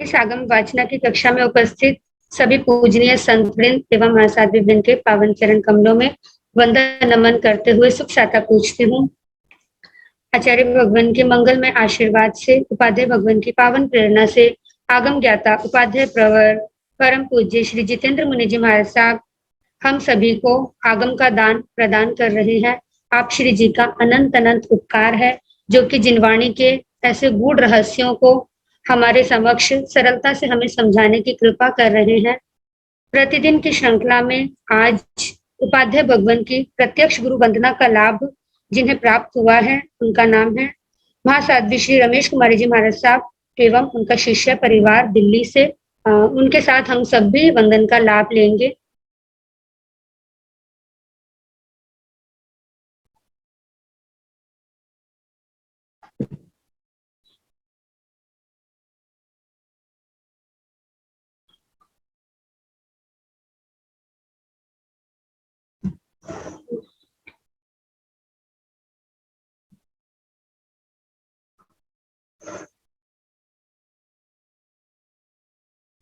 इस आगम वाचना की कक्षा में उपस्थित सभी पूजनीय संतवृंद एवं महासाध्वीवृंद के पावन चरण कमलों में वंदन नमन करते हुए सुख शांता पूछती हूँ। आचार्य भगवान के मंगलमय आशीर्वाद से, उपाध्याय भगवान की पावन प्रेरणा से, आगम ज्ञाता उपाध्याय प्रवर परम पूज्य श्री जितेंद्र मुनि जी महाराज साहब हम सभी को आगम का दान प्रदान कर रहे हैं। आप श्री जी का अनंत अनंत उपकार है, जो कि जिनवाणी के ऐसे गूढ़ रहस्यों को हमारे समक्ष सरलता से हमें समझाने की कृपा कर रहे हैं। प्रतिदिन की श्रृंखला में आज उपाध्याय भगवान की प्रत्यक्ष गुरु वंदना का लाभ जिन्हें प्राप्त हुआ है, उनका नाम है महासाध्वी श्री रमेश कुमारी जी महाराज साहब एवं उनका शिष्य परिवार दिल्ली से। उनके साथ हम सब भी वंदन का लाभ लेंगे।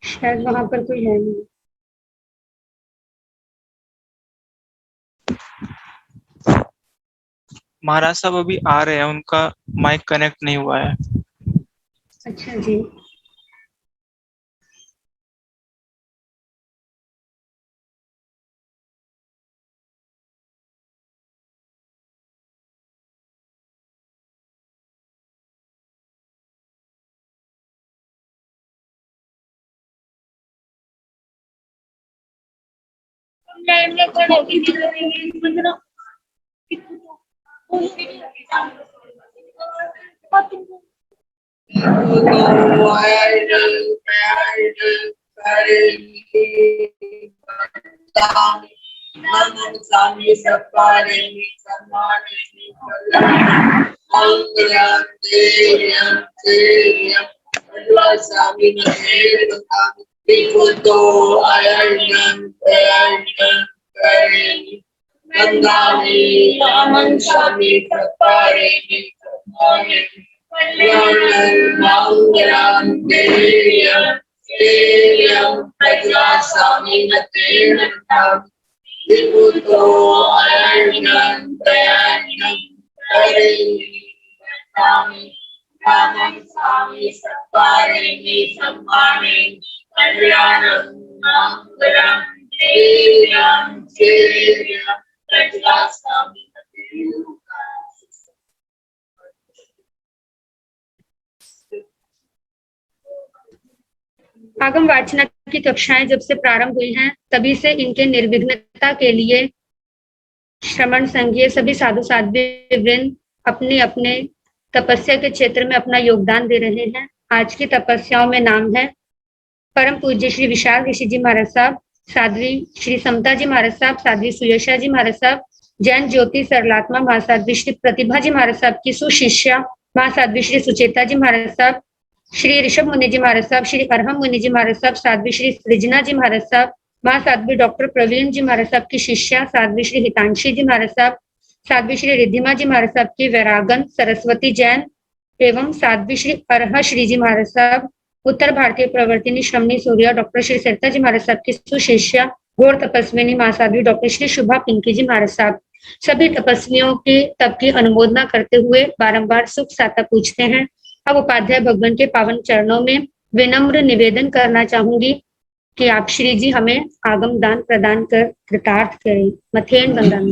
शायद वहां पर कोई है नहीं। महाराज साहब अभी आ रहे हैं, उनका माइक कनेक्ट नहीं हुआ है। अच्छा जी। आगम वाचना की कक्षाएं जब से प्रारंभ हुई हैं, तभी से इनके निर्विघ्नता के लिए श्रमण संघीय सभी साधु साध्वी वृंद अपने अपने तपस्या के क्षेत्र में अपना योगदान दे रहे हैं। आज की तपस्याओं में नाम है परम पूज्य श्री विशाल ऋषि जी महाराज साहब, साध्वी श्री समता जी महाराज साहब, साध्वी सुयशा जी महाराज साहब, जैन ज्योति सरलात्मा महासाध्वी श्री प्रतिभा जी महाराज साहब की सुशिष्या महासाध्वी श्री सुचेता जी महाराज साहब, श्री ऋषभ मुनि जी महाराज साहब, श्री अरहम मुनि जी महाराज साहब, साध्वी श्री सृजना जी महाराज साहब, महासाध्वी डॉक्टर प्रवीण जी महाराज साहब की शिष्या साध्वी श्री हितांशी जी महाराज साहब, साध्वी श्री रिद्धिमा जी महाराज साहब की वैरागन सरस्वती जैन एवं साध्वी श्री अरह श्री जी महाराज साहब, उत्तर भारतीय प्रवर्तिनी श्रमणी सूर्या डॉक्टर श्री सरिता जी महाराज साहब की सुशिष्या घोर तपस्विनी महासाध्वी डॉक्टर श्री शुभा पिंकी जी महाराज साहब, सभी तपस्वियों के तप की अनुमोदना करते हुए बारंबार सुख शांता पूछते हैं। अब उपाध्याय भगवान के पावन चरणों में विनम्र निवेदन करना चाहूंगी कि आप श्री जी हमें आगम दान प्रदान कर कृतार्थ करें। मथेन वंदन।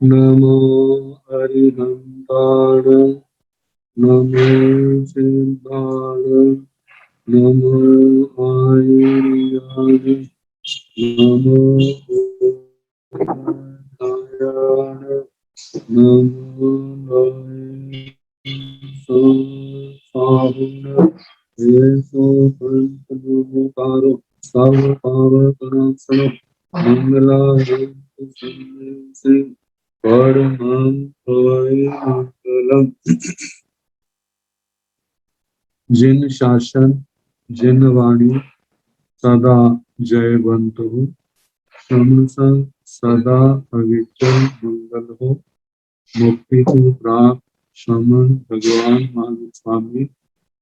नमो हरिहंताण, नमो सिद्धाण, नमो आयुर्याण, नमो नारायण, नमो साहुन, ऐसो पंच नमोकारो सर्व पावकनाशनो मंगला से परमं मंगलम। जिन शासन जिन वाणी सदा जयवंत हो, समसा सदा अविचल मंगल हो, मुक्ति को प्राप्त श्रमण भगवान महावीर स्वामी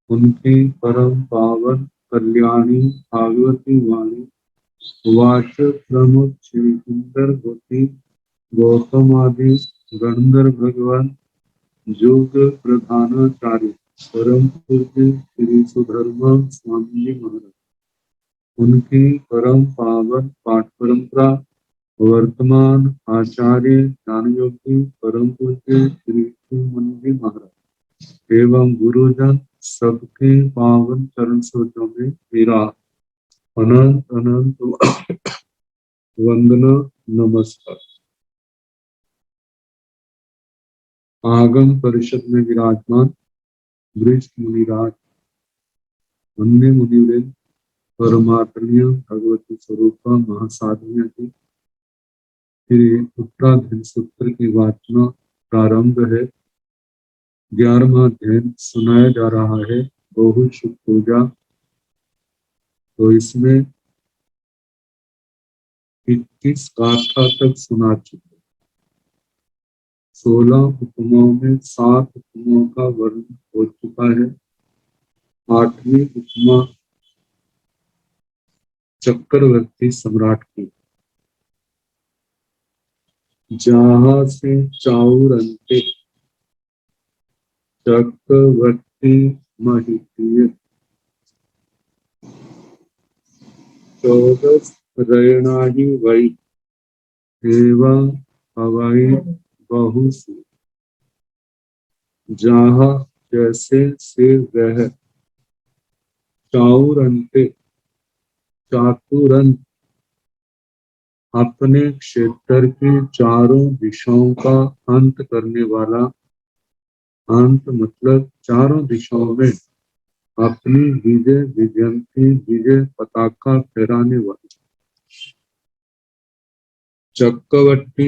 उनकी परम पावन कल्याणी भागवती वाणी वाच प्रमुख श्री सुंदर गोती गौतम आदि गणधर भगवान योग प्रधानाचार्य परम पूज्य श्री सुधर्मा स्वामी जी महाराज उनकी परम पावन पाठ परंपरा वर्तमान आचार्य ज्ञान योगी परम पूज्य श्री सुमन जी महाराज एवं गुरुजन सबके पावन चरण सोचों में मेरा अनंत अनंत वंदना नमस्कार। आगम परिषद में विराजमान वृष्ठ मुनिराज अन्य मुनिवृंद परमात्मनीय भगवती स्वरूपा महासाधुनिया की श्री उत्तराधीन सूत्र की वाचना प्रारंभ है। 11वां अध्ययन सुनाया जा रहा है बहु शुभ पूजा। तो इसमें 21 गाथा तक सुना चुके। 16 उपमाओं में 7 उपमाओं का वर्णन हो चुका है। 8वीं उपमा चक्रवर्ती सम्राट की जहां से चाउर अंते चक्रवर्ती महितीय 14 रयणाही वै एवं हवाई बहुसु जहाँ जैसे से वह चाउर अंते चातुरंत अपने क्षेत्र की चारों दिशाओं का अंत करने वाला। अंत मतलब चारों दिशाओं में अपनी विजय विजयंती विजय पताका फहराने वाला। चक्रवर्ती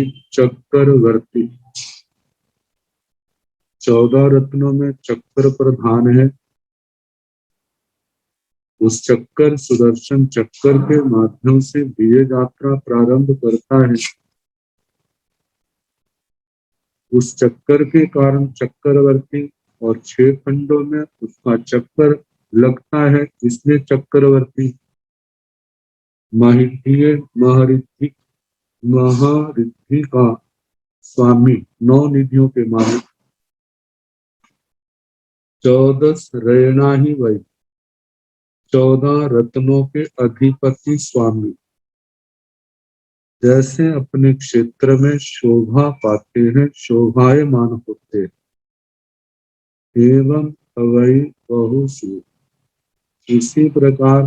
14 रत्नों में चक्र प्रधान है। उस चक्कर सुदर्शन चक्कर के माध्यम से विजय यात्रा प्रारंभ करता है। उस चक्कर के कारण चक्रवर्ती और 6 खंडों में उसका चक्कर लगता है, इसलिए चक्रवर्ती। महारिद्धि का स्वामी 9 निधियों के मालिक। 14 रैना ही वही 14 रत्नों के अधिपति स्वामी जैसे अपने क्षेत्र में शोभा पाते हैं, शोभायमान होते हैं। एवं अवै बहुसु इसी प्रकार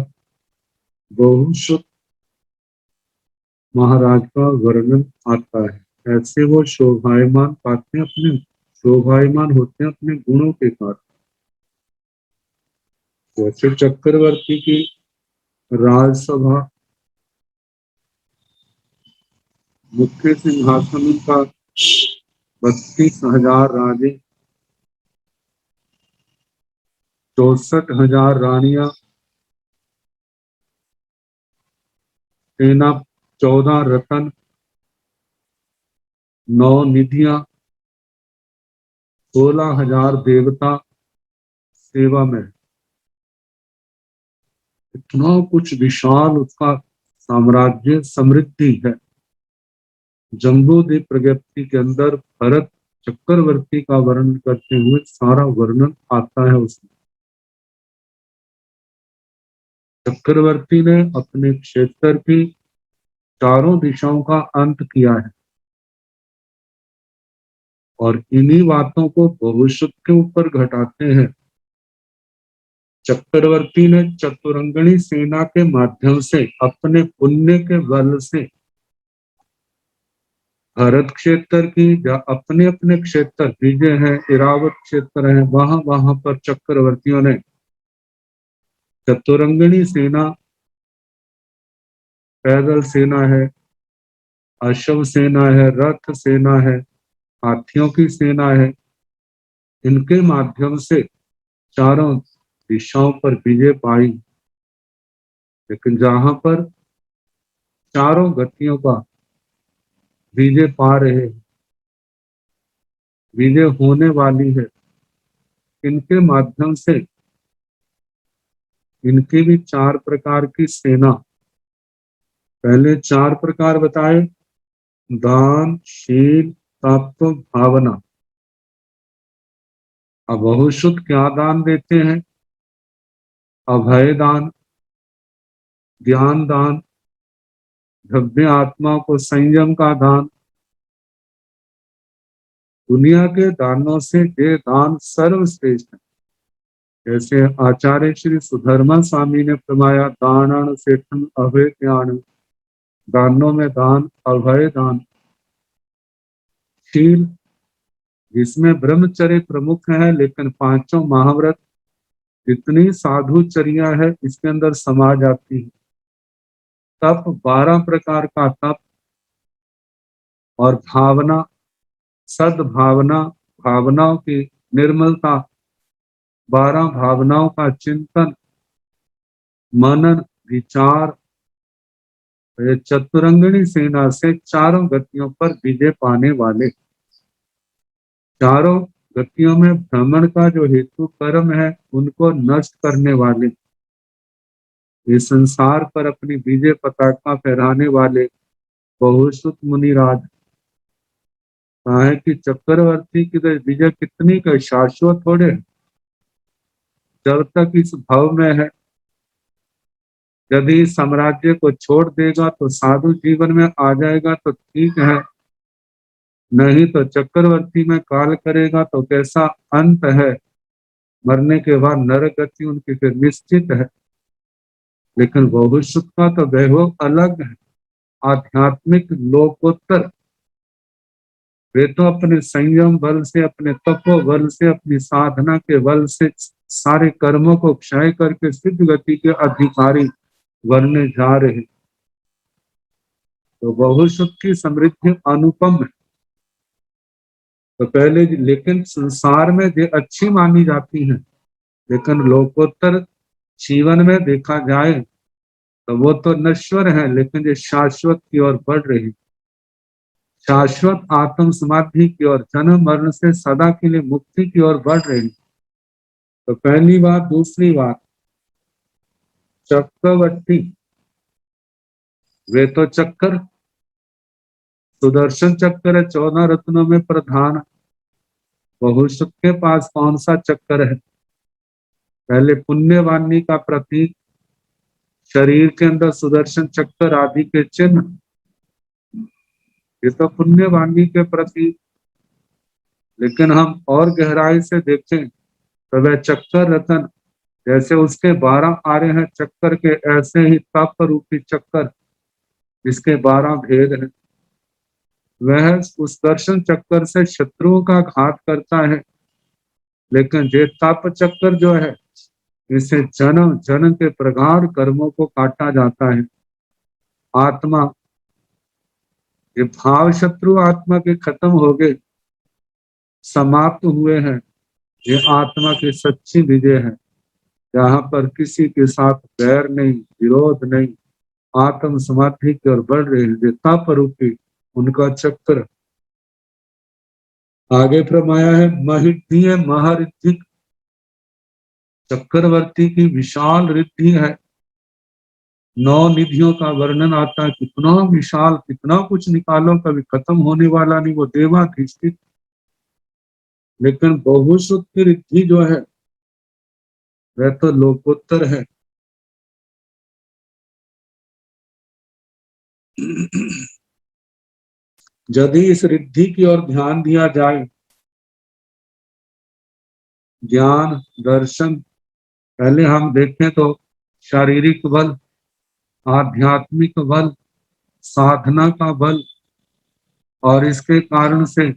बहुसुत महाराज का वर्णन आता है। ऐसे वो शोभायमान पाते हैं, अपने शोभायमान होते हैं अपने गुणों के कारण। जैसे चक्रवर्ती की राजसभा मुख्य सिंहासन का 32,000 राजे 64,000 रानियां सेना 14 रतन 9 निधियां 16,000 देवता सेवा में। इतना कुछ विशाल उसका साम्राज्य समृद्धि है। जम्बूद्वीप प्रज्ञप्ति के अंदर भरत चक्रवर्ती का वर्णन करते हुए सारा वर्णन आता है उसमें। चक्रवर्ती ने अपने क्षेत्र की चारों दिशाओं का अंत किया है और इन्हीं बातों को भविष्य के ऊपर घटाते हैं। चक्रवर्ती ने चतुरंगणी सेना के माध्यम से अपने पुण्य के बल से भरत क्षेत्र की या अपने अपने क्षेत्र विजय है, इरावत क्षेत्र है, वहां पर चक्रवर्तियों ने चतुरंगणी सेना, पैदल सेना है, अश्व सेना है, रथ सेना है, हाथियों की सेना है, इनके माध्यम से चारों दिशाओं पर विजय पाई। लेकिन जहां पर चारों गतियों का विजय पा रहे विजय होने वाली है, इनके माध्यम से इनकी भी 4 प्रकार की सेना, पहले 4 प्रकार बताए, दान, शील, तप, भावना। अब बहुश्रुत क्या दान देते हैं? अभय दान, ज्ञान दान, भव्य आत्मा को संयम का दान। दुनिया के दानों से ये दान सर्वश्रेष्ठ है। जैसे आचार्य श्री सुधर्मा स्वामी ने फरमाया, दानन सेठन अभय ज्ञान, दानों में दान, अभय दान। शील, जिसमें ब्रह्मचर्य प्रमुख है, लेकिन 5 महाव्रत जितनी साधुचर्या है इसके अंदर समा जाती है। तप, 12 प्रकार का तप, और भावना, सद्भावना, भावनाओं की निर्मलता, 12 भावनाओं का चिंतन, मनन, विचार। ये चतुरंगिणी सेना से चारों गतियों पर विजय पाने वाले, चारों गतियों में भ्रमण का जो हेतु कर्म है उनको नष्ट करने वाले, ये संसार पर अपनी विजय पताका फहराने वाले बहुश्रुत मुनिराज। कहा है कि चक्रवर्ती की तो विजय कितनी का शाश्वत थोड़े, जब तक इस भव में है। यदि साम्राज्य को छोड़ देगा तो साधु जीवन में आ जाएगा तो ठीक है, नहीं तो चक्रवर्ती में काल करेगा तो कैसा अंत है, मरने के बाद नरक गति उनकी फिर निश्चित है। लेकिन बहुश्रुत का तो वैभव अलग है, आध्यात्मिक लोकोत्तर। वे तो अपने संयम बल से, अपने तपो बल से, अपनी साधना के बल से सारे कर्मों को क्षय करके सिद्ध गति के अधिकारी बनने जा रहे। तो बहुश्रुत की समृद्धि अनुपम है। तो पहले, लेकिन संसार में ये अच्छी मानी जाती है, लेकिन लोकोत्तर जीवन में देखा जाए तो वो तो नश्वर है, लेकिन ये शाश्वत की ओर बढ़ रही, शाश्वत आत्म समाधि की ओर, जन्म मरण से सदा के लिए मुक्ति की ओर बढ़ रही। तो पहली बात। दूसरी बात, चक्रवर्ती, वे तो चक्कर, सुदर्शन चक्र है 14 रत्नों में प्रधान। बहुश्रुत के पास कौन सा चक्र है? पहले पुण्यवाणी का प्रतीक, शरीर के अंदर सुदर्शन चक्र आदि के चिन्ह, ये तो पुण्यवाणी के प्रतीक। लेकिन हम और गहराई से देखें तो वह चक्कर रतन, जैसे उसके 12 आरे हैं चक्कर के, ऐसे ही तप रूपी चक्कर, इसके 12 भेद हैं। वह उस दर्शन चक्कर से शत्रुओं का घात करता है, लेकिन ये तप चक्कर जो है, इसे जन्म जन्म के प्रगाढ़ कर्मों को काटा जाता है। आत्मा, ये भाव शत्रु आत्मा के खत्म हो गए, समाप्त हुए हैं। ये आत्मा की सच्ची विजय है, जहां पर किसी के साथ बैर नहीं, विरोध नहीं, आत्म समाधि की ओर बढ़ रहे हैं। तप रूपी उनका चक्र। आगे फरमाया है, महिद्धि महारिद्धि, चक्रवर्ती की विशाल रिद्धि है। 9 निधियों का वर्णन आता है, कितना विशाल, कितना कुछ निकालो कभी खत्म होने वाला नहीं, वो देवाधिष्ठित। लेकिन बहुश्रुत की रिद्धि जो है वह तो लोकोत्तर है। यदि इस रिद्धि की ओर ध्यान दिया जाए, ज्ञान, दर्शन, पहले हम देखें तो शारीरिक बल, आध्यात्मिक बल, साधना का बल, और इसके कारण से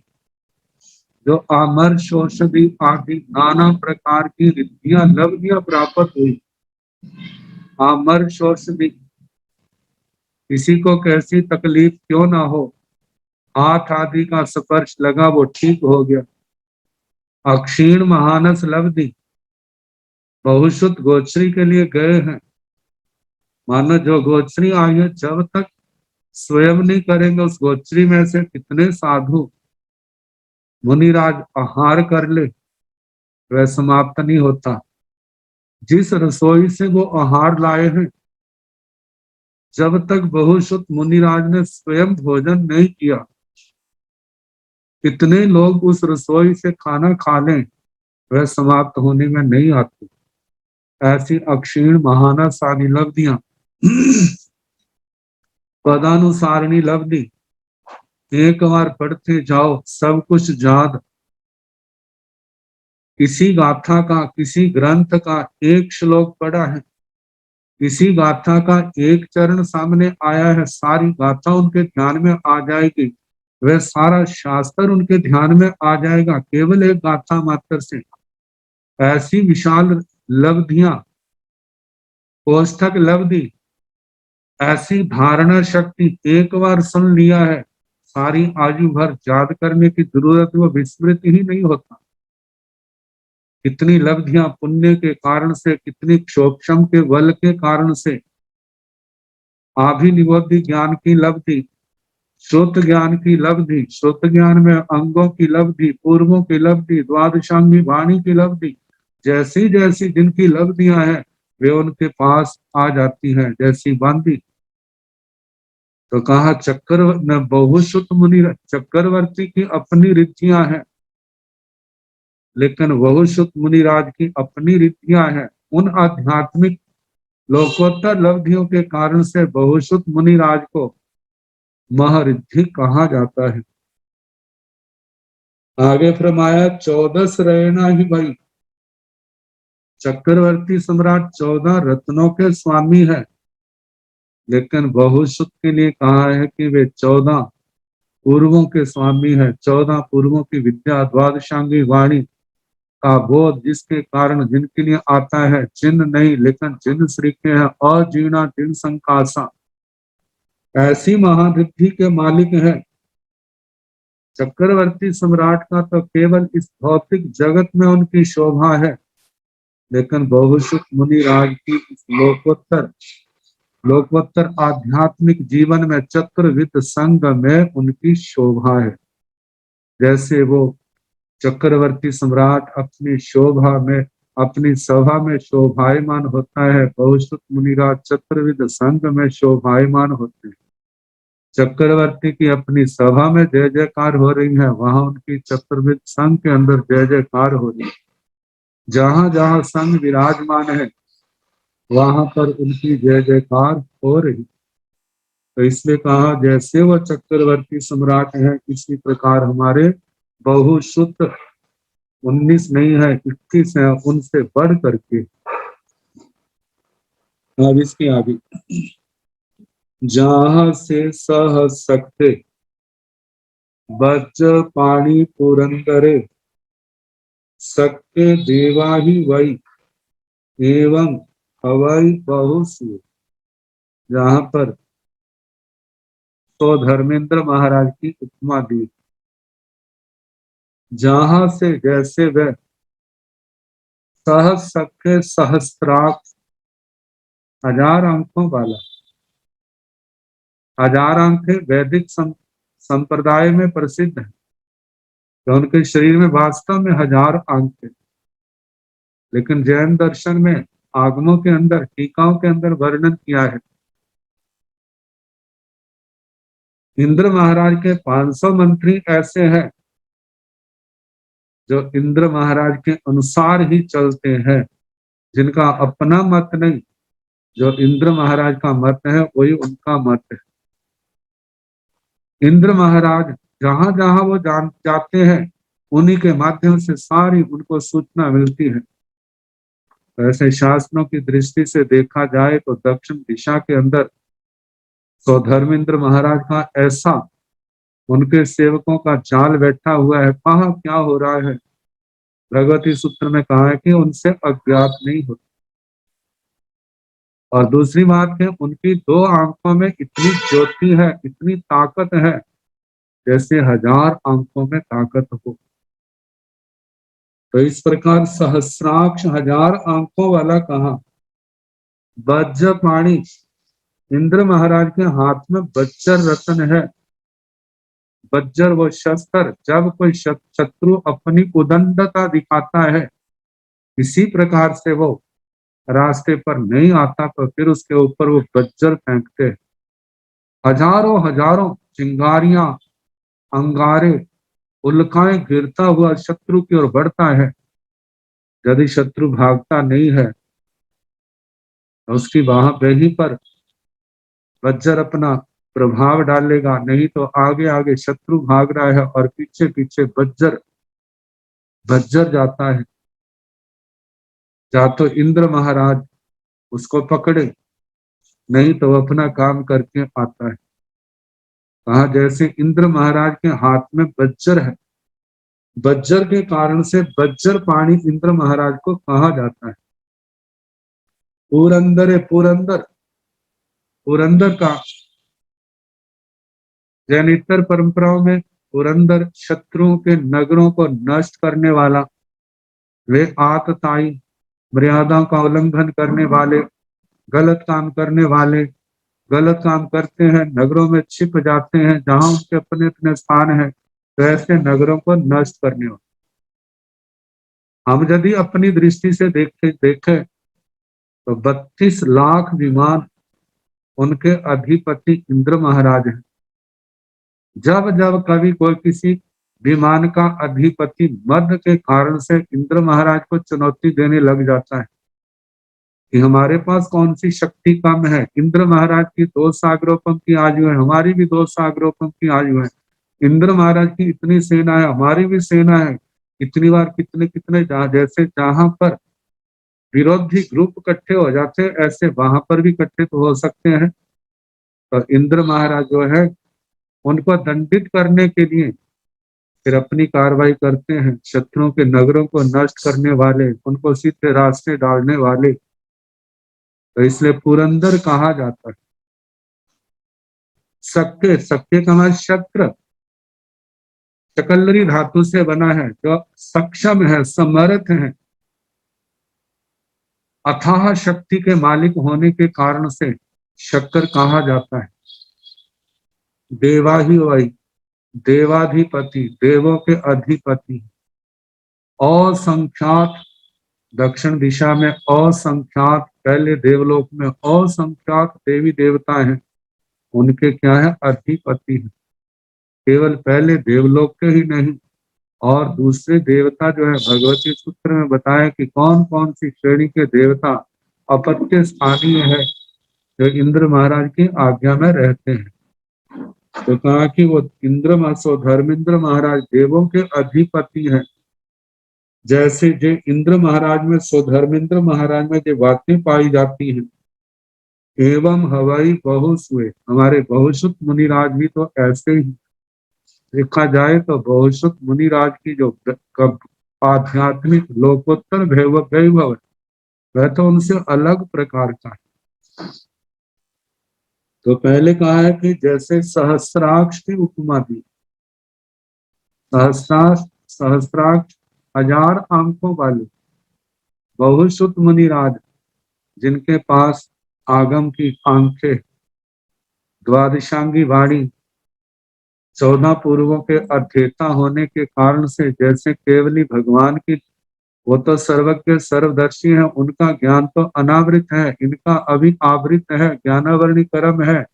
जो आमर्ष औषधि आदि नाना प्रकार की रिद्धियां लब्धियां प्राप्त हुई। आमर्ष औषधि, किसी को कैसी तकलीफ क्यों ना हो, हाथ आदि का स्पर्श लगा वो ठीक हो गया। अक्षीण महानस लब्धि, बहुश्रुत गोचरी के लिए गए हैं। मानो जो गोचरी आई है, जब तक स्वयं नहीं करेंगे उस गोचरी में से कितने साधु मुनिराज आहार कर ले वह समाप्त नहीं होता। जिस रसोई से वो आहार लाए हैं, जब तक बहुश्रुत मुनिराज ने स्वयं भोजन नहीं किया, इतने लोग उस रसोई से खाना खा लें, वह समाप्त होने में नहीं आती। ऐसी अक्षीण महानसानी लब्धियां, पदानुसारिणी लब्धि, एक बार पढ़ते जाओ सब कुछ याद। किसी गाथा का, किसी ग्रंथ का एक श्लोक पढ़ा है, किसी गाथा का एक चरण सामने आया है, सारी गाथा उनके ध्यान में आ जाएगी। वह सारा शास्त्र उनके ध्यान में आ जाएगा केवल एक गाथा मात्र से। ऐसी विशाल लब्धियां, कोष्ठक लब्धि, ऐसी धारणा शक्ति, एक बार सुन लिया है, सारी आयु भर याद करने की जरूरत, वो विस्मृत ही नहीं होता। कितनी लब्धियां पुण्य के कारण से, कितनी क्षोक्षम के बल के कारण से, आभिनिवोधि ज्ञान की लब्धि, श्रुत ज्ञान की लब्धि, श्रुत ज्ञान में अंगों की लब्धि, पूर्वों की लब्धि, द्वादशांगी वाणी की लब्धि, जैसी जैसी जिनकी लब्धियां हैं वे उनके पास आ जाती हैं जैसी बांधी। तो कहा बहुश्रुत मुनि, चक्रवर्ती की अपनी रिद्धियां हैं, लेकिन बहुश्रुत मुनिराज की अपनी रिद्धियां हैं। उन आध्यात्मिक लोकोत्तर लब्धियों के कारण से बहुश्रुत मुनिराज को महरिद्धि कहा जाता है। आगे फरमाया 14 रहना ही भाई, चक्रवर्ती सम्राट 14 रत्नों के स्वामी है, लेकिन बहुश्रुत के लिए कहा है कि वे 14 पूर्वों के स्वामी है। 14 पूर्वों की विद्या, द्वादशांगी वाणी का बोध, जिसके कारण जिनके लिए आता है, चिन्ह नहीं लेकिन चिन्ह श्री के हैं, अजीर्णा चिन्ह संकासा, ऐसी महारिद्धि के मालिक है। चक्रवर्ती सम्राट का तो केवल इस भौतिक जगत में उनकी शोभा है, लेकिन बहुश्रुत मुनिराज की इस लोकोत्तर आध्यात्मिक जीवन में, चक्रविद संग में उनकी शोभा है। जैसे वो चक्रवर्ती सम्राट अपनी शोभा में, अपनी सभा में शोभायमान होता है, बहुश्रुत मुनिराज चक्रविद संग में शोभायमान होते हैं। चक्रवर्ती की अपनी सभा में जय जयकार हो रही है, वहां उनकी चक्रविद संघ के अंदर जय जयकार हो रही है। जहां जहां संघ विराजमान है वहां पर उनकी जय जयकार हो रही। तो इसलिए कहा जैसे वो चक्रवर्ती सम्राट है, इसी प्रकार हमारे बहुश्रुत 19 नहीं है, 21 है, उनसे बढ़ करके। अब इसके आगे, जहां से सह सकते बज पानी पुरंदरे, सक्के देवा ही वही एवं हवाई बहुसु। जहां पर तो धर्मेंद्र महाराज की उपमा दी, जहां से जैसे वह सह सक्के सहस्त्राक्ष, 1000 आंखों वाला, 1000 आंखें वैदिक संप्रदाय में प्रसिद्ध है, तो उनके शरीर में वास्तव में 1000 आंखें, लेकिन जैन दर्शन में आगमों के अंदर, टीकाओं के अंदर वर्णन किया है। इंद्र महाराज के 500 मंत्री ऐसे हैं जो इंद्र महाराज के अनुसार ही चलते हैं, जिनका अपना मत नहीं, जो इंद्र महाराज का मत है वही उनका मत है। इंद्र महाराज जहां जहां वो जाते हैं, उन्हीं के माध्यम से सारी उनको सूचना मिलती है। ऐसे शासनों की दृष्टि से देखा जाए तो दक्षिण दिशा के अंदर तो धर्मेंद्र महाराज का ऐसा उनके सेवकों का जाल बैठा हुआ है, कहाँ क्या हो रहा है भगवती सूत्र में कहा है कि उनसे अज्ञात नहीं होता। और दूसरी बात है, उनकी 2 आंखों में इतनी ज्योति है, इतनी ताकत है, जैसे 1000 आंखों में ताकत हो। तो इस प्रकार सहस्राक्ष, 1000 आंखों वाला कहा। वज्र पाणी, इंद्र महाराज के हाथ में वज्र रत्न है, वज्र व शस्त्र, जब कोई शत्रु अपनी उदंडता दिखाता है, इसी प्रकार से वो रास्ते पर नहीं आता तो फिर उसके ऊपर वो वज्र फेंकते हैं। हजारों हजारों चिंगारियां, अंगारे, उल्काएं गिरता हुआ शत्रु की ओर बढ़ता है। यदि शत्रु भागता नहीं है तो उसकी वहीं पर वज्र अपना प्रभाव डालेगा, नहीं तो आगे आगे शत्रु भाग रहा है और पीछे पीछे वज्र वज्र जाता है। या तो इंद्र महाराज उसको पकड़े, नहीं तो अपना काम करके आता है। कहा जैसे इंद्र महाराज के हाथ में वज्र है, वज्र के कारण से वज्र पाणी इंद्र महाराज को कहा जाता है। पुरंदर पुरंदर, पुरंदर का जैनेतर परंपराओं में पुरंदर शत्रुओं के नगरों को नष्ट करने वाला, वे आतताई, मर्यादा का उल्लंघन करने वाले, गलत काम करने वाले, गलत काम करते हैं, नगरों में छिप जाते हैं जहां उनके अपने अपने स्थान है, तो ऐसे नगरों को नष्ट करने वाले। हम यदि अपनी दृष्टि से देखें तो 32 लाख विमान उनके अधिपति इंद्र महाराज हैं। जब जब कभी कोई किसी विमान का अधिपति मद के कारण से इंद्र महाराज को चुनौती देने लग जाता है कि हमारे पास कौन सी शक्ति कम है, इंद्र महाराज की 2 सागरोपम की आयु है, हमारी भी 2 सागरोपम की आयु है, इंद्र महाराज की इतनी सेना है, हमारी भी सेना है, इतनी बार कितने कितने जैसे जहां पर विरोधी ग्रुप इकट्ठे हो जाते हैं ऐसे वहां पर भी इकट्ठे तो हो सकते हैं। तो इंद्र महाराज जो है उनको दंडित करने के लिए फिर अपनी कार्रवाई करते हैं। शत्रुओं के नगरों को नष्ट करने वाले, उनको सीधे रास्ते डालने वाले, तो इसलिए पुरंदर कहा जाता है। सक्के, सक्के का मतलब शक्र, शकलरी धातु से बना है, जो सक्षम है, समर्थ है, अथाह शक्ति के मालिक होने के कारण से शक्कर कहा जाता है। देवा ही वही, देवाधिपति, देवों के अधिपति, असंख्यात, दक्षिण दिशा में असंख्यात, पहले देवलोक में असंख्यात देवी देवता हैं, उनके क्या है, अधिपति हैं। केवल पहले देवलोक के ही नहीं और दूसरे देवता जो है, भगवती सूत्र में बताया कि कौन कौन सी श्रेणी के देवता अपत्य स्थानीय है जो इंद्र महाराज की आज्ञा में रहते हैं। तो कहा कि वो धर्मेंद्र महाराज देवों के अधिपति हैं। जैसे जो इंद्र महाराज में, स्वधर्मेंद्र महाराज में जो बातें पाई जाती हैं, एवं हवाई बहुसुए, हमारे बहुश्रुत मुनिराज भी तो ऐसे ही देखा जाए तो बहुश्रुत मुनिराज की जो आध्यात्मिक लोकोत्तर वैभव वह तो उनसे अलग प्रकार का है। तो पहले कहा है कि जैसे सहस्राक्ष की उपमा दी, सहस्राक्ष 1000 आंखों वाले बहुश्रुत मुनिराज, जिनके पास आगम की आंखें, द्वादशांगी वाणी, 14 पूर्वों के अध्येता होने के कारण से, जैसे केवली भगवान की, वो तो सर्वज्ञ सर्वदर्शी है, उनका ज्ञान तो अनावृत है, इनका अभी आवृत है, ज्ञानावरणी कर्म है,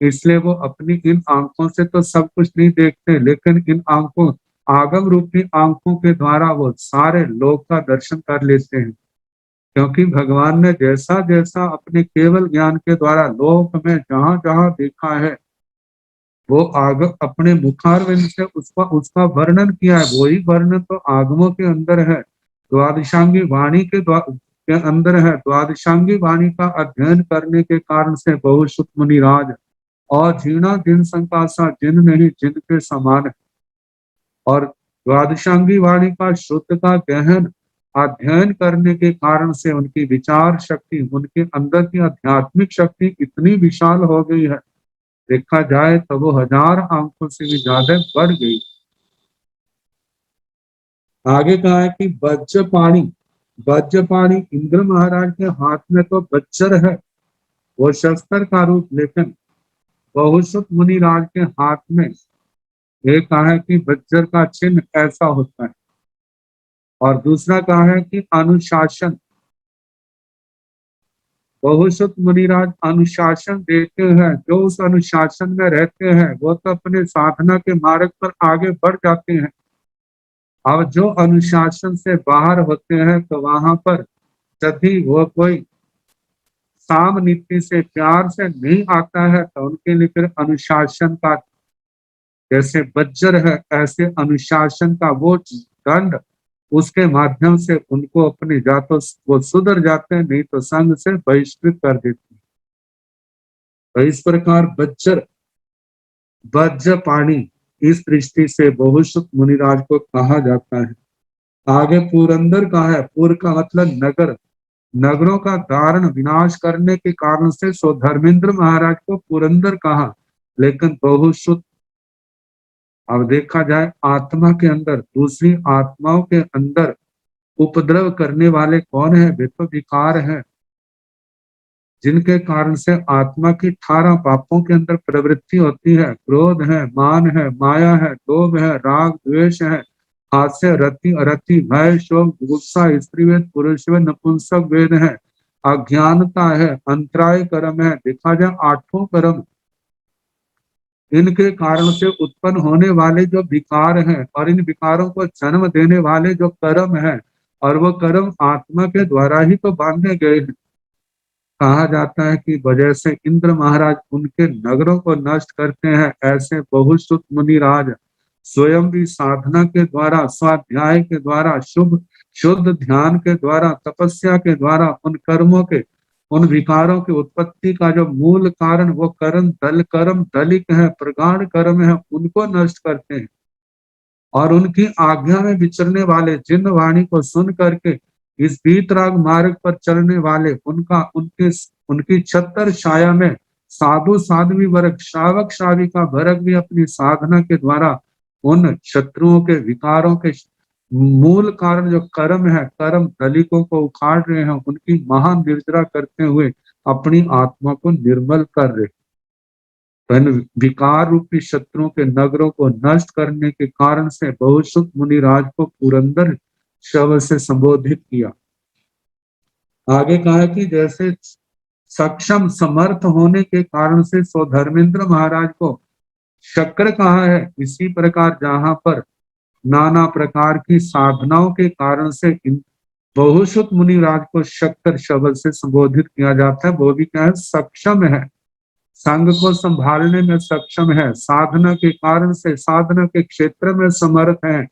इसलिए वो अपनी इन आंखों से तो सब कुछ नहीं देखते, लेकिन इन आंखों, आगम रूपी आंखों के द्वारा वो सारे लोक का दर्शन कर लेते हैं। क्योंकि भगवान ने जैसा जैसा अपने केवल ज्ञान के द्वारा लोक में जहां जहां देखा है, वो आगम अपने मुखारविंद से उसका वर्णन किया है। वही वर्णन तो आगमों के अंदर है, द्वादशांगी वाणी के अंदर है। द्वादशांगी वाणी का अध्ययन करने के कारण से बहुश्रुत मुनिराज और जीना जिन संकासा, जिन नहीं जिन के समान है, और द्वादशांगी वाणी का शुद्ध का गहन अध्ययन करने के कारण से उनकी विचार शक्ति, उनके अंदर की आध्यात्मिक शक्ति इतनी विशाल हो गई है, देखा जाए तो वो 1000 आंखों से भी ज्यादा बढ़ गई। आगे कहा है कि वज्रपाणी, वज्रपाणी इंद्र महाराज के हाथ में तो वज्र है, वो शस्त्र का रूप, लेकिन बहुश्रुत मुनिराज के हाथ में एक कहा है कि बज्र का चिन्ह ऐसा होता है, और दूसरा कहा है कि अनुशासन। बहुश्रुत मुनिराज अनुशासन देते हैं, जो उस अनुशासन में रहते हैं वो तो अपने साधना के मार्ग पर आगे बढ़ जाते हैं। अब जो अनुशासन से बाहर होते हैं तो वहां पर यदि वो कोई साम नीति से प्यार से नहीं आता है तो उनके लिए फिर अनुशासन का, जैसे बज्र है ऐसे अनुशासन का वो दंड, उसके माध्यम से उनको अपने या तो वो सुधर जाते हैं, नहीं तो संघ से बहिष्कृत कर देते हैं। तो इस प्रकार वज्र पाणी इस दृष्टि से बहुश्रुत मुनिराज को कहा जाता है। आगे पुरंदर का है, पुर का मतलब नगर, नगरों का दारुण विनाश करने के कारण से सो धर्मेंद्र महाराज को पुरंदर कहा। लेकिन बहुश्रुत, अब देखा जाए आत्मा के अंदर, दूसरी आत्माओं के अंदर उपद्रव करने वाले कौन है? वे तो विकार है, जिनके कारण से आत्मा की 18 पापों के अंदर प्रवृत्ति होती है। क्रोध है, मान है, माया है, लोभ है, राग द्वेष है, हास्य, रति, अरति, भय, शोक, गुस्सा, स्त्रीवेद, पुरुषवेद, नपुंसक वेद है, अज्ञानता है, अंतराय कर्म है। देखा जाए 8 कर्म, इनके कारण से उत्पन्न होने वाले जो विकार हैं और इन विकारों को जन्म देने वाले जो कर्म हैं, और वो कर्म आत्मा के द्वारा ही तो बांधे गए हैं। कहा जाता है कि वजह से इंद्र महाराज उनके नगरों को नष्ट करते हैं। ऐसे बहुश्रुत मुनिराज स्वयं भी साधना के द्वारा, स्वाध्याय के द्वारा, शुद्ध ध्यान के द्वारा, तपस्या के द्वारा उन कर्मों के, उन विकारों की उत्पत्ति का जो मूल कारण वो कर्म दलिक है, प्रगाढ़ कर्म है, उनको नष्ट करते हैं। और उनकी आज्ञा में विचरने वाले, जिन वाणी को सुन करके इस वीतराग मार्ग पर चलने वाले, उनकी छत्तर छाया में साधु साध्वी वर्ग, श्रावक श्राविका वर्ग भी अपनी साधना के द्वारा उन शत्रुओं के विकारों के मूल कारण जो कर्म है, कर्म दलिकों को उखाड़ रहे हैं, उनकी महान निर्जरा करते हुए अपनी आत्मा को निर्मल कर रहे। विकार रूपी शत्रुओं के नगरों को नष्ट करने के कारण से बहुश्रुत मुनिराज को पुरंदर शब्द से संबोधित किया। आगे कहा कि जैसे सक्षम समर्थ होने के कारण से सो धर्मेंद्र महाराज को शक्र कहा है, इसी प्रकार जहां पर नाना प्रकार की साधनाओं के कारण से इन बहुश्रुत मुनिराज को शक्र शब्द से संबोधित किया जाता है। वो भी क्या है? सक्षम है, संघ को संभालने में सक्षम है, साधना के कारण से साधना के क्षेत्र में समर्थ है,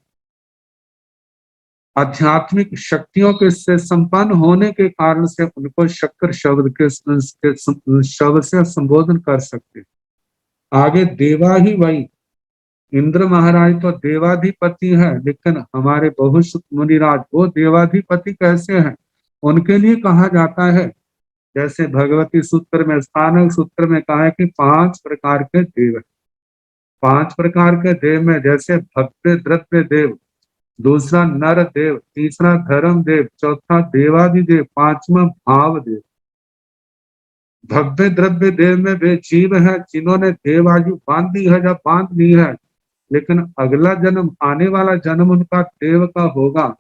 आध्यात्मिक शक्तियों के से संपन्न होने के कारण से उनको शक्र शब्द के शब्द से संबोधन कर सकते। आगे देवा ही वही, इंद्र महाराज तो देवाधिपति है, लेकिन हमारे बहुश्रुत मुनिराज वो देवाधिपति कैसे हैं? उनके लिए कहा जाता है, जैसे भगवती सूत्र में, स्थानक सूत्र में कहा है कि 5 प्रकार के देव है। 5 प्रकार के देव में जैसे भव्य द्रव्य देव, दूसरा नर देव, तीसरा धर्म देव, चौथा देवादिदेव, 5वां भाव देव। भव्य द्रव्य देव में वे जीव है जिन्होंने देवायु बांधी है या बांध ली है, लेकिन अगला जन्म, आने वाला जन्म उनका देव का होगा।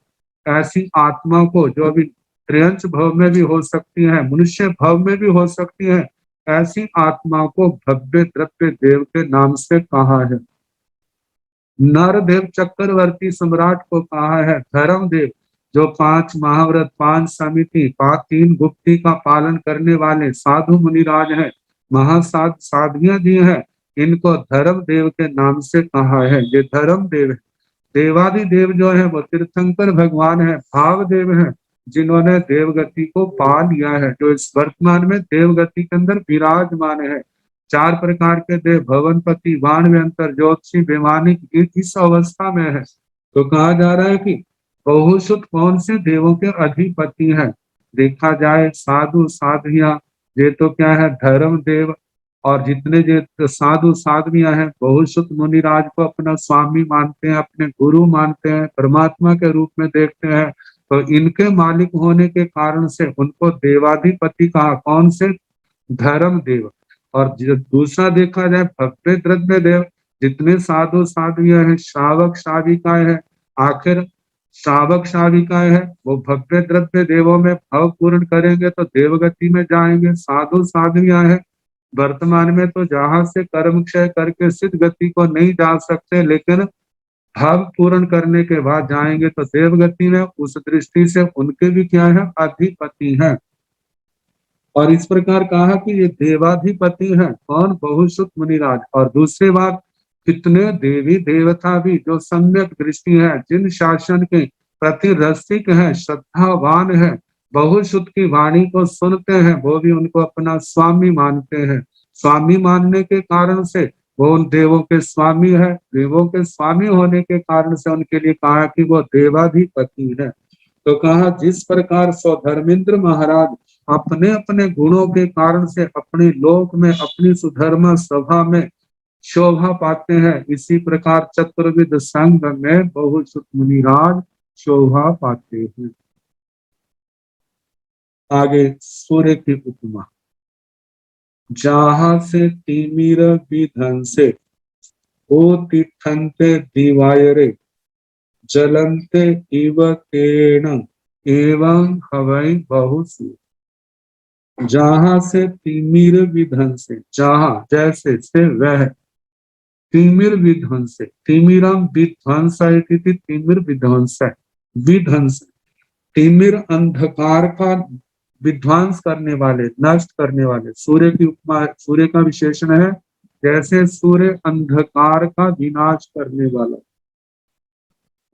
ऐसी आत्मा को जो अभी त्रियंश भव में भी हो सकती है, मनुष्य भव में भी हो सकती है, ऐसी आत्माओं को भव्य द्रव्य देव के नाम से कहा है। नरदेव चक्रवर्ती सम्राट को कहा है। धर्मदेव जो 5 महाव्रत, 5 समिति, 3 गुप्ती का पालन करने वाले साधु मुनिराज है, साध्वियां जी है, इनको धर्म देव के नाम से कहा है। ये धर्म देव है। देवादि देव जो है वो तीर्थंकर भगवान है, भाव देव है, जिन्होंने देवगति को पा लिया है, जो इस वर्तमान में देवगति के अंदर विराजमान है। 4 प्रकार के देव, भवनपति, वाणव्यंतर, ज्योतिषी, वैमानिक, इस अवस्था में है। तो कहा जा रहा है कि बहुश्रुत कौन से देवों के अधिपति हैं? देखा जाए साधु साध्वियां, ये तो क्या है? धर्म देव। और जितने जो साधु साध्वियां हैं, बहुश्रुत मुनिराज को अपना स्वामी मानते हैं, अपने गुरु मानते हैं, परमात्मा के रूप में देखते हैं, तो इनके मालिक होने के कारण से उनको देवाधिपति कहा। कौन से? धर्म देव। और दूसरा देखा जाए भव्य द्रव्य देव, जितने साधु साध्वियां हैं, श्रावक श्राविकाएं हैं, आखिर श्रावक श्राविकाएं हैं, वो भव्य द्रव्य देवों में भाव पूर्ण करेंगे तो देवगति में जाएंगे। साधु साध्वियां हैं, वर्तमान में तो जहां से कर्म क्षय करके सिद्ध गति को नहीं जा सकते, लेकिन भाव पूर्ण करने के बाद जाएंगे तो देवगति में। उस दृष्टि से उनके भी क्या है, अधिपति हैं। और इस प्रकार कहा कि ये देवाधिपति हैं कौन, बहुश्रुत मुनिराज। और दूसरी बात, कितने देवी देवता भी जो सम्यक दृष्टि है, जिन शासन के प्रति रसिक है, श्रद्धावान है, बहुश्रुत की वाणी को सुनते हैं, वो भी उनको अपना स्वामी मानते हैं। स्वामी मानने के कारण से वो उन देवों के स्वामी है। देवों के स्वामी होने के कारण से उनके लिए कहा कि वो देवाधिपति है। तो कहा जिस प्रकार सौधर्मेंद्र महाराज अपने अपने गुणों के कारण से अपने लोक में अपनी सुधर्म सभा में शोभा पाते हैं, इसी प्रकार चतुर्विध संघ में बहुश्रुत मुनिराज शोभा पाते हैं। आगे सूर्य की उपमा, जहां से तिमिर विधन से ओ तिठन्ते दिवायरे जलन्ते इव तेण एवं हवै बहुसु। जहां से तिमिर विधन से, जहां जैसे से वह, तिमिर विध्वंस, तिमिरम विध्वंस इति तिमिर विध्वंस, विध्वंस तिमिर अंधकार का विध्वंस करने वाले, नष्ट करने वाले। सूर्य की उपमा, सूर्य का विशेषण है जैसे सूर्य अंधकार का विनाश करने वाला।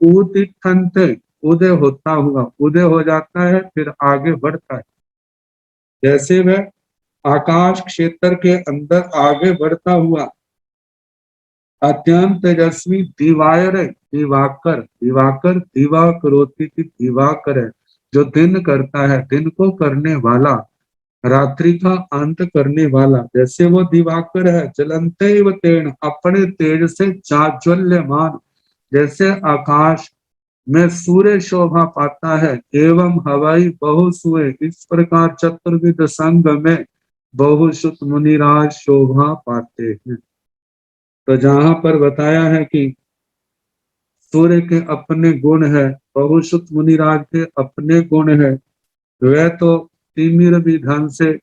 उदिठन्ते, उदय होता हुआ, उदय हो जाता है फिर आगे बढ़ता है, जैसे वह आकाश क्षेत्र के अंदर आगे बढ़ता हुआ अत्यंत तेजस्वी दिवाकर, दिवाकर, दिवाकर दिवाकरोति की दिवाकर है, जो दिन करता है, दिन को करने वाला, रात्रि का अंत करने वाला, जैसे वो दिवाकर है। जलन्ते तेण, अपने तेज से चाज्वल्यमान, जैसे आकाश में सूर्य शोभा पाता है। एवं हवाई बहुसुए, इस प्रकार चतुर्विध संघ में बहुश्रुत मुनिराज शोभा पाते हैं। तो जहां पर बताया है कि सूर्य के अपने गुण है, बहुश्रुत मुनिराज के अपने गुण है, वह तो तिमिर विधन से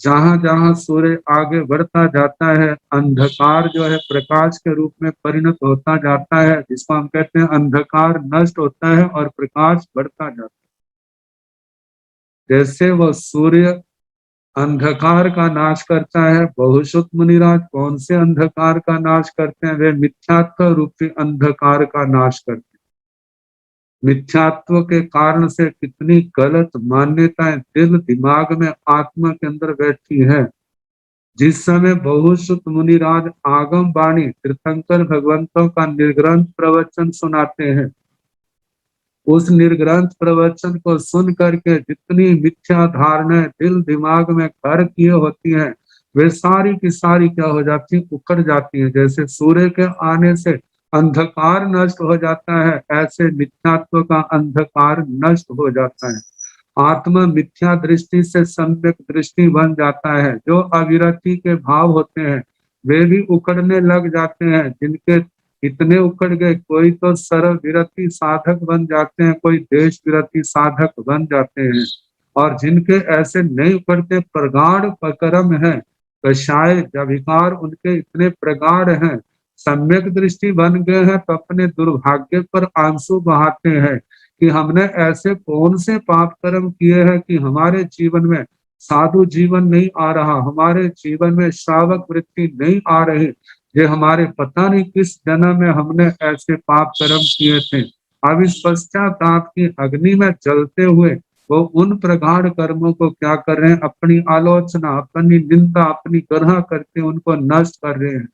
जहां जहां सूर्य आगे बढ़ता जाता है, अंधकार जो है प्रकाश के रूप में परिणत होता जाता है, जिसको हम कहते हैं अंधकार नष्ट होता है और प्रकाश बढ़ता जाता है। जैसे वो सूर्य अंधकार का नाश करता है, बहुश्रुत मुनिराज कौन से अंधकार का नाश करते हैं, वे मिथ्यात्व रूपी अंधकार का नाश करते हैं। मिथ्यात्व के कारण से कितनी गलत मान्यताएं दिल दिमाग में, आत्मा के अंदर बैठी है। जिस समय बहुश्रुत मुनिराज आगम वाणी तीर्थंकर भगवंतों का निर्ग्रंथ प्रवचन सुनाते हैं, उस निर्ग्रंथ प्रवचन को सुन करके जितनी मिथ्या धारणाएं दिल दिमाग में घर किए होती हैं, वे सारी की सारी क्या हो जाती है, उखड़ जाती हैं। जैसे सूर्य के आने से अंधकार नष्ट हो जाता है, ऐसे मिथ्यात्व का अंधकार नष्ट हो जाता है। आत्मा मिथ्या दृष्टि से सम्यक दृष्टि बन जाता है। जो अविरति के भाव होते हैं वे भी उखड़ने लग जाते हैं। जिनके इतने उखड़ गए, कोई तो सर्व विरति साधक बन जाते हैं, कोई देश विरति साधक बन जाते हैं। और जिनके ऐसे नहीं उखड़ते, प्रगाढ़ कर्म है, कषाय विकार उनके इतने प्रगाढ़ हैं, सम्यक दृष्टि बन गए हैं, तो अपने दुर्भाग्य पर आंसू बहाते हैं कि हमने ऐसे कौन से पाप कर्म किए हैं कि हमारे जीवन में साधु जीवन नहीं आ रहा, हमारे जीवन में श्रावक वृत्ति नहीं आ रही। ये हमारे पता नहीं किस जन्म में हमने ऐसे पाप कर्म किए थे। अब इस पश्चाताप की अग्नि में जलते हुए वो उन प्रगाढ़ कर्मों को क्या कर रहे हैं, अपनी आलोचना, अपनी निंदा, अपनी ग्रह करके उनको नष्ट कर रहे हैं।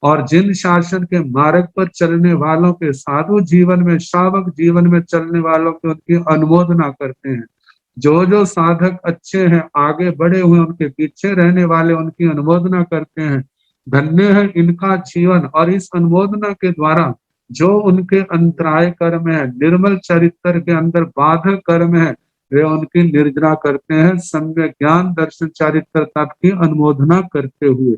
और जिन शासन के मार्ग पर चलने वालों के, साधु जीवन में, श्रावक जीवन में चलने वालों के उनकी अनुमोदना करते हैं। जो जो साधक अच्छे हैं, आगे बढ़े हुए, उनके पीछे रहने वाले उनकी अनुमोदना करते हैं। धन्य है इनका जीवन। और इस अनुमोदना के द्वारा जो उनके अंतराय कर्म है, निर्मल चरित्र के अंदर बाधक कर्म है, वे उनकी निर्जना करते हैं, सम्यक ज्ञान दर्शन चरित्र तत्व की अनुमोदना करते हुए।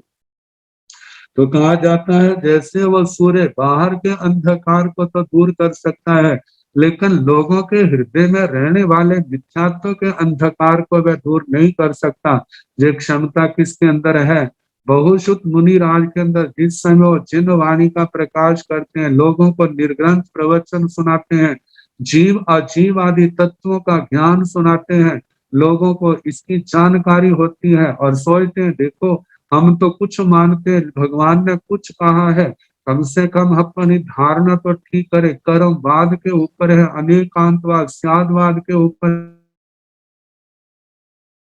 तो कहा जाता है जैसे वह सूर्य बाहर के अंधकार को तो दूर कर सकता है, लेकिन लोगों के हृदय में रहने वाले मिथ्यात्व के अंधकार को वह दूर नहीं कर सकता। ये क्षमता किसके अंदर है? बहुश्रुत मुनि राज के अंदर। जिस समय वो जिन वाणी का प्रकाश करते हैं, लोगों को निर्ग्रंथ प्रवचन सुनाते हैं, जीव अजीव आदि तत्वों का ज्ञान सुनाते हैं, लोगों को इसकी जानकारी होती है और सोचते हैं देखो हम तो कुछ मानते हैं, भगवान ने कुछ कहा है, कम से कम अपनी धारणा तो ठीक करे। कर्मवाद के ऊपर है, अनेकांतवाद स्यादवाद के ऊपर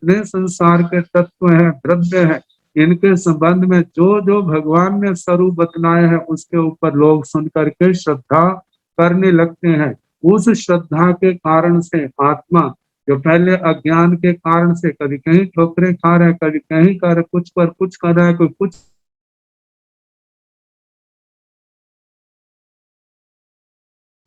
संसार के तत्व हैं, द्रव्य है, इनके संबंध में जो जो भगवान ने स्वरूप बतलाए हैं उसके ऊपर लोग सुन करके श्रद्धा करने लगते हैं। उस श्रद्धा के कारण से आत्मा जो पहले अज्ञान के कारण से कभी कहीं ठोकरे खा रहा है, कभी कहीं कर कुछ पर कुछ कर रहा है, कोई कुछ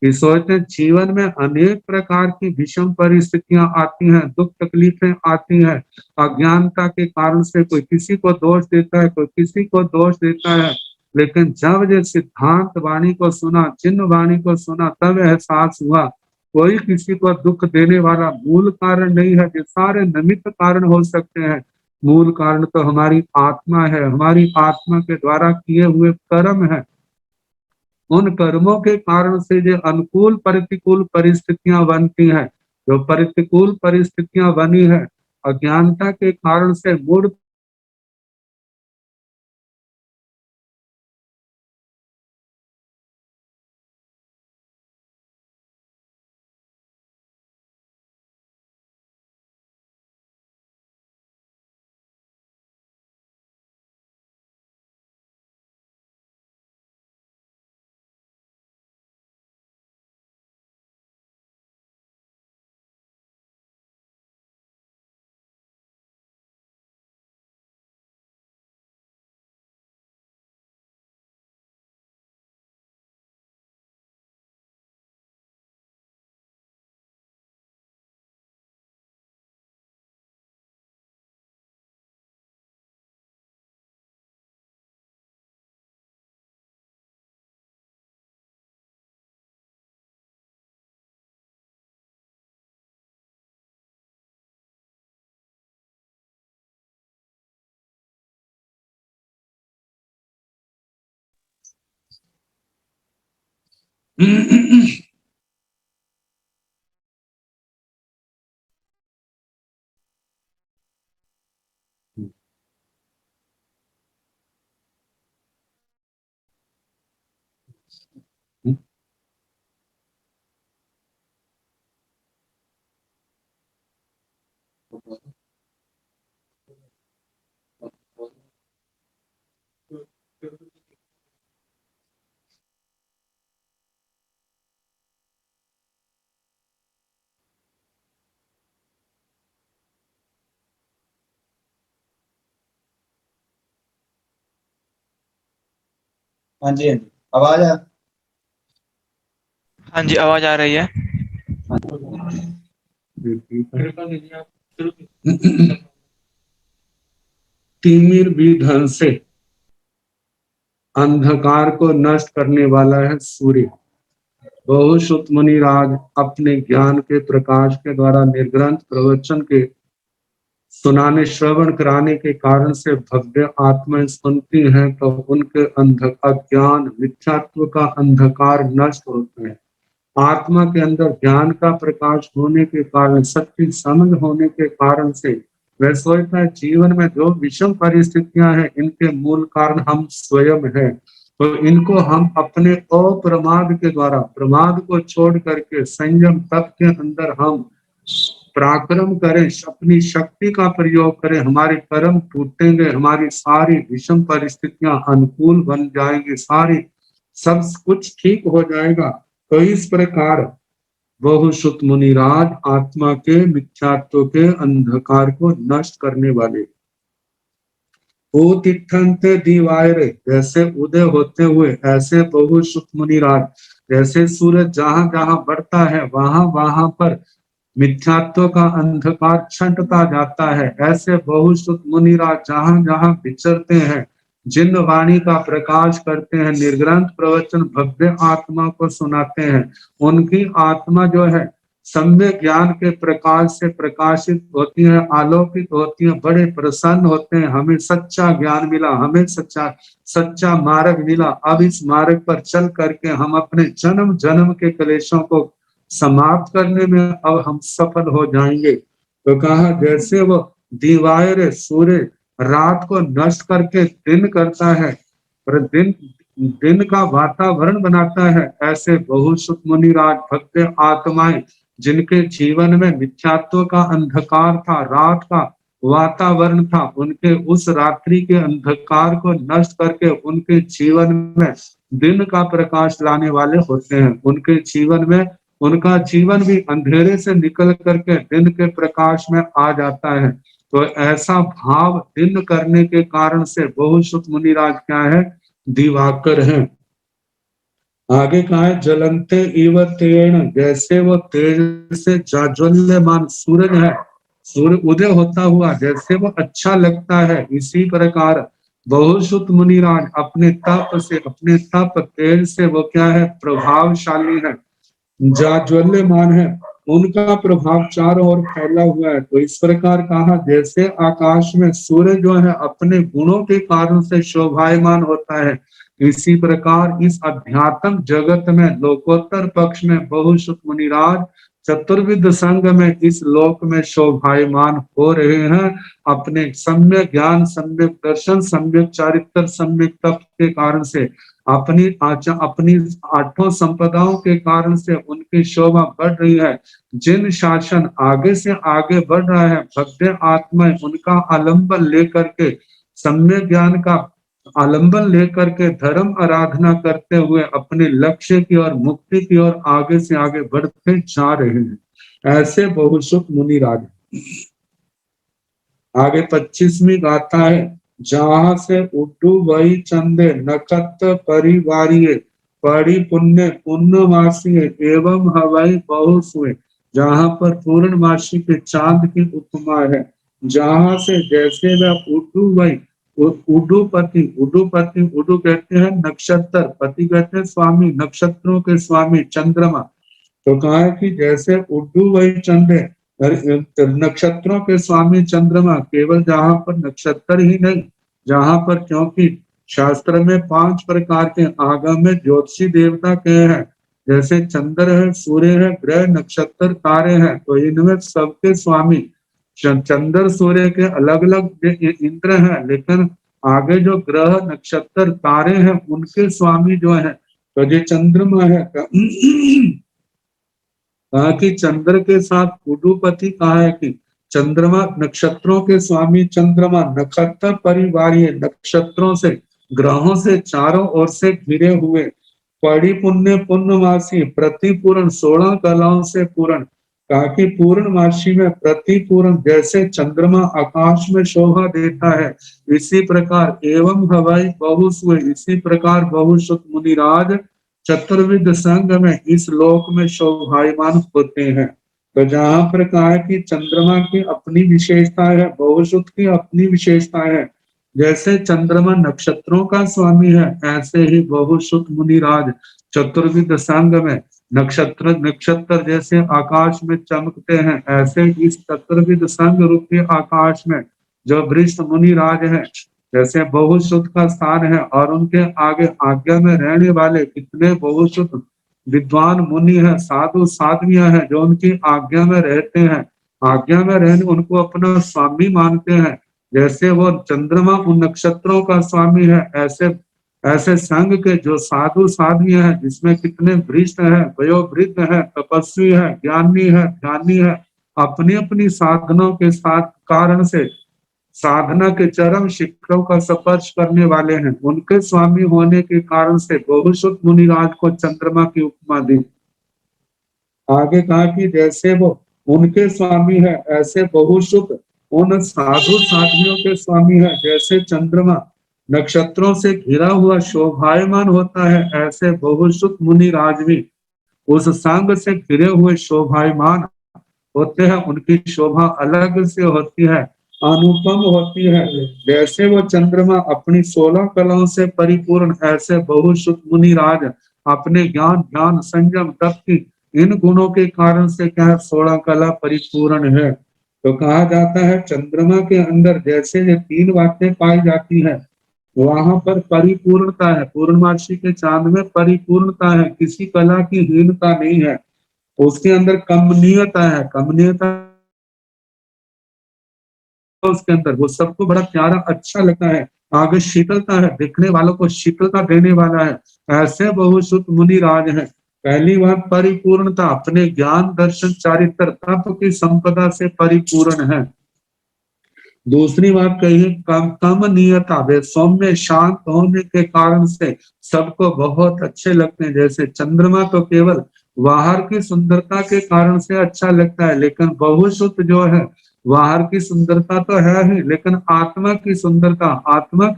कि सोचते जीवन में अनेक प्रकार की विषम परिस्थितियां आती हैं, दुख तकलीफें आती हैं। अज्ञानता के कारण से कोई किसी को दोष देता है, कोई किसी को दोष देता है, लेकिन जब ये सिद्धांत वाणी को सुना, चिन्ह वाणी को सुना, तब एहसास हुआ कोई किसी को दुख देने वाला मूल कारण नहीं है। ये सारे निमित्त कारण हो सकते हैं, मूल कारण तो हमारी आत्मा है, हमारी आत्मा के द्वारा किए हुए कर्म है। उन कर्मों के कारण से जो अनुकूल प्रतिकूल परिस्थितियां बनती हैं, जो प्रतिकूल परिस्थितियां बनी है अज्ञानता के कारण से मूड हाँ जी, हाँ जी, आवाज आ हाँ जी, आवाज आ रही है। तिमिर भी धन से अंधकार को नष्ट करने वाला है सूर्य। बहुश्रुत मुनि राज अपने ज्ञान के प्रकाश के द्वारा निर्ग्रंथ प्रवचन के सुनाने श्रवण कराने के कारण से भव्य आत्माएं सुनती हैं, तो उनके अज्ञान मिथ्यात्व का अंधकार नष्ट होता है। आत्मा के अंदर ज्ञान का प्रकाश होने के कारण, सच्ची समझ होने के कारण से वह सोचता है जीवन में जो विषम परिस्थितियां हैं इनके मूल कारण हम स्वयं हैं, तो इनको हम अपने अप्रमाद के द्वारा, प्रमाद को छोड़ करके संयम तप के अंदर हम पराक्रम करें, अपनी शक्ति का प्रयोग करें, हमारे कर्म टूटेंगे, हमारी सारी विषम परिस्थितियां अनुकूल बन जाएंगी, सारी सब कुछ ठीक हो जाएगा। तो इस प्रकार बहुश्रुत मुनिराज आत्मा के मिथ्यात्व के अंधकार को नष्ट करने वाले तिठंते दिवायरे, जैसे उदय होते हुए ऐसे बहुश्रुत मुनिराज, जैसे सूरज जहां जहां बढ़ता है वहां वहां पर मिथ्यात्व का अंधकार छंटता जाता है, ऐसे बहुश्रुत मुनिराज जहां जहां विचरते हैं जिन वाणी का प्रकाश करते हैं, निर्ग्रंथ प्रवचन भव्य आत्मा को सुनाते हैं, उनकी आत्मा जो है सम्यक ज्ञान के प्रकाश से प्रकाशित होती है, आलोकित होती है, बड़े प्रसन्न होते हैं। हमें सच्चा ज्ञान मिला, हमें सच्चा मार्ग मिला। अब इस मार्ग पर चल करके हम अपने जन्म जन्म के क्लेशों को समाप्त करने में अब हम सफल हो जाएंगे। तो कहा जैसे वो दिवायर सूर्य रात को नष्ट करके दिन करता है और दिन का वातावरण बनाता है, ऐसे बहुश्रुत मुनिराज भक्त आत्माएं जिनके जीवन में मिथ्यात्व का अंधकार था, रात का वातावरण था, उनके उस रात्रि के अंधकार को नष्ट करके उनके जीवन में दिन का प्रकाश लाने वाले होते हैं। उनके जीवन में उनका जीवन भी अंधेरे से निकल करके दिन के प्रकाश में आ जाता है। तो ऐसा भाव दिन करने के कारण से बहुश्रुत मुनिराज क्या है, दिवाकर है। आगे कहा है जलंते इव तेण, जैसे वो तेज से जाज्वल्यमान सूरज है, सूर्य उदय होता हुआ जैसे वो अच्छा लगता है, इसी प्रकार बहुश्रुत मुनिराज अपने तप से, अपने तप तेज से वो क्या है, प्रभावशाली है, जाज्वल्यमान है, उनका प्रभाव चारों ओर फैला हुआ है। तो इस प्रकार कहा जैसे आकाश में सूर्य जो है अपने गुणों के कारण से शोभायमान होता है, इसी प्रकार इस अध्यात्म जगत में लोकोत्तर पक्ष में बहुश्रुत मुनिराज चतुर्विध संग में इस लोक में शोभायमान हो रहे हैं। अपने सम्यक ज्ञान, सम्यक दर्शन, सम्यक चारित्र, सम्यक तप के कारण से, अपनी आठों संपदाओं के कारण से उनकी शोभा बढ़ रही है। जिन शासन आगे से आगे बढ़ रहा है, भव्य आत्मा उनका आलंबन लेकर के, सम्यक ज्ञान का आलंबन लेकर के धर्म आराधना करते हुए अपने लक्ष्य की ओर, मुक्ति की ओर आगे से आगे बढ़ते जा रहे हैं। ऐसे बहुश्रुत मुनिराज। आगे 25वीं गाथा है, जहां से उड्डू वही चंदे नखत परिवारिये, पड़ी पुण्य पुण्यवासी एवं हवाई बहु सुए। जहां पर पूर्णमासी के चांद की उपमा है, जहां से जैसे वह उड्डू वही, उडुपति, उडुपति, उडु कहते हैं नक्षत्र, पति कहते हैं स्वामी, नक्षत्रों के स्वामी चंद्रमा। तो कहा है कि जैसे उड्डू वही चंद्र, नक्षत्रों के स्वामी चंद्रमा, केवल जहां पर नक्षत्र ही नहीं, जहां पर, क्योंकि शास्त्र में 5 प्रकार के आगम में ज्योतिषी देवता के हैं, जैसे चंद्र है, सूर्य है, ग्रह, नक्षत्र, तारे हैं, तो इनमें सबके स्वामी चंद्र सूर्य के अलग अलग इंद्र हैं, लेकिन आगे जो ग्रह, नक्षत्र, तारे हैं, उनके स्वामी जो है तो ये चंद्रमा है। कहा कि चंद्र के साथ उडुपति कहा है कि चंद्रमा, नक्षत्रों के स्वामी चंद्रमा, नक्षत्र परिवारीय, नक्षत्रों से, ग्रहों से चारों ओर से घिरे हुए, पड़ी पुण्य पुण्यवासी, प्रतिपूर्ण 16 कलाओं से पूर्ण। कहा कि पूर्णमासी में प्रतिपूर्ण जैसे चंद्रमा आकाश में शोभा देता है, इसी प्रकार एवं हवाई बहुसुए, इसी प्रकार बहुश्रुत मुनिराज चतुर्विध संग में इस लोक में शोभायमान होते हैं। तो जहां पर कहा कि चंद्रमा की अपनी विशेषता है, बहुश्रुत की अपनी विशेषता है, जैसे चंद्रमा नक्षत्रों का स्वामी है, ऐसे ही बहुश्रुत मुनिराज चतुर्विध संग में नक्षत्र जैसे आकाश में चमकते हैं, ऐसे इस चतुर्विध संग रूपी आकाश में जो वृष्ण मुनिराज है, जैसे बहुश्रुत का स्थान है, और उनके आगे आज्ञा में रहने वाले कितने बहुश्रुत विद्वान मुनि हैं, साधु साध्वियां हैं, जो उनकी आज्ञा में रहते हैं, आज्ञा में रहने उनको अपना स्वामी मानते हैं। जैसे वो चंद्रमा उन नक्षत्रों का स्वामी है, ऐसे संघ के जो साधु साध्वी हैं, जिसमें कितने वरिष्ठ हैं, वयोवृद्ध हैं, तपस्वी है, ज्ञानी है, ध्यानी है, अपनी अपनी साधनों के साथ कारण से साधना के चरम शिखरों का स्पर्श करने वाले हैं, उनके स्वामी होने के कारण से बहुश्रुत मुनिराज को चंद्रमा की उपमा दी। आगे कहा कि जैसे वो उनके स्वामी है, ऐसे बहुश्रुत उन साधु साध्वियों के स्वामी है, जैसे चंद्रमा नक्षत्रों से घिरा हुआ शोभायमान होता है, ऐसे बहुश्रुत मुनिराज भी उस संग से घिरे हुए शोभायमान होते हैं। उनकी शोभा अलग से होती है, अनुपम होती है। जैसे वो चंद्रमा अपनी 16 कलाओं से परिपूर्ण, ऐसे बहुश्रुत मुनि राज अपने ज्ञान ध्यान संयम तप की इन गुणों के कारण से क्या 16 कला परिपूर्ण है। तो कहा जाता है चंद्रमा के अंदर जैसे ये 3 बातें पाई जाती है, वहां पर परिपूर्णता है। पूर्णमासी के चांद में परिपूर्णता है, किसी कला की हीनता नहीं है। उसके अंदर कमनीयता है, कमनीयता उसके अंदर वो सबको बड़ा प्यारा अच्छा लगता है। आगे शीतलता है, देखने वालों को शीतलता देने वाला है। ऐसे बहुश्रुत मुनि राज हैं। पहली बात परिपूर्णता, अपने ज्ञान दर्शन चारित्र तत्व की संपदा से परिपूर्ण है। दूसरी बात कही कमनीयता, वे सौम्य शांत होने के कारण से सबको बहुत अच्छे लगते हैं। जैसे चंद्रमा तो केवल बाहर की सुंदरता के कारण से अच्छा लगता है, लेकिन बहुश्रुत जो है बाहर की सुंदरता तो है ही, लेकिन आत्मा की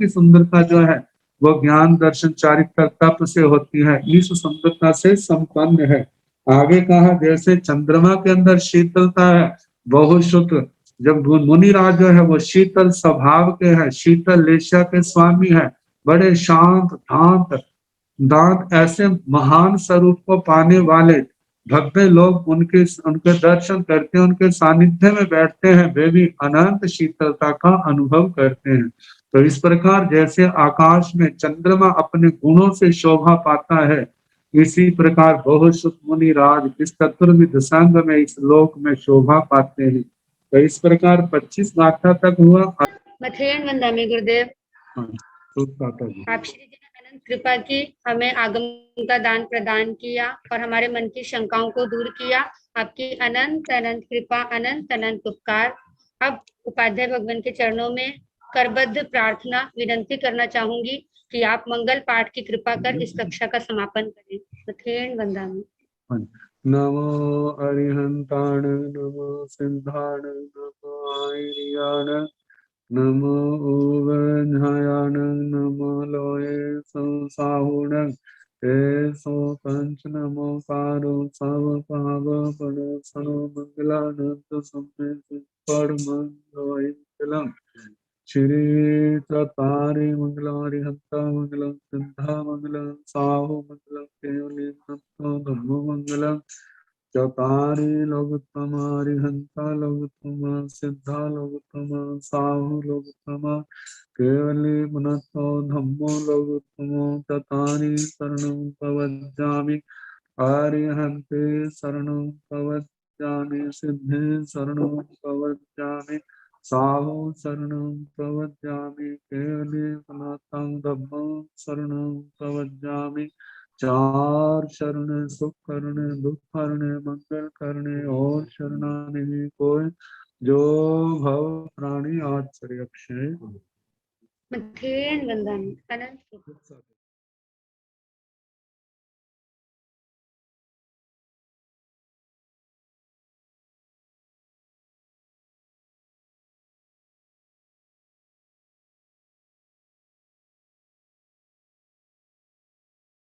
सुंदरता जो है वो ज्ञान दर्शन चारित्र तप से होती है, इस सुंदरता से संपन्न है। आगे कहा जैसे चंद्रमा के अंदर शीतलता है, बहुश्रुत जब मुनि राज जो है वो शीतल स्वभाव के हैं, शीतल लेशा के स्वामी है, बड़े शांत दांत ऐसे महान स्वरूप को पाने वाले भव्य लोग उनके उनके दर्शन करते हैं, उनके सानिध्य में बैठते हैं, वे भी अनंत शीतलता का अनुभव करते हैं। तो इस प्रकार जैसे आकाश में चंद्रमा अपने गुणों से शोभा पाता है, इसी प्रकार बहुश्रुत मुनि राज इस चतुर्विध संग में इस लोक में शोभा पाते हैं। तो इस प्रकार 25 गाथा तक हुआ। मथेन वंदामी गुरुदेव। गाथा जी। आप श्री जी ने अनंत कृपा की, हमें आगम का दान प्रदान किया और हमारे मन की शंकाओं को दूर किया। आपकी अनंत अनंत कृपा, अनंत अनंत उपकार। अब उपाध्याय भगवान के चरणों में करबद्ध प्रार्थना विनंती करना चाहूंगी कि आप मंगल पाठ की कृपा कर इस कक्षा का समापन करें। मथेन वंदामी। नमो अरिहंताण, नमो सिद्धाण, नमो आयर्याण, नमो उवञ्झायाण, नमो लोये संसाहुण, ते सो पंच नमो पारो सब पाव पणसनो मंगलानंद सम्मे परमंगलम। श्री चतारि मंगलारि हंता मंगलम, सिद्धा मंगलम, साहु मंगलम, केवली धम्मो मंगलम। चतारि लोकोत्तमारि हंता लोकोत्तमा, सिद्धा लोकोत्तमा, साहु लोकोत्तमा, केवली पुनतो धम्मो लोकोत्तमो। चतारि शरणं प्रवज्जामि, आर्यहन्ते शरणं प्रवज्जामि, सिद्धे शरणं प्रवज्जामि, साहु शरणं प्रवज्जामि, केवली पुनतं धम्मं शरणं प्रवज्जामि। चार शरण सुख करने, दुख करने, मंगल करने और शरणा नहीं कोई, जो भव प्राणी आचर्य अक्षय। मथेन वंदामी। अनंत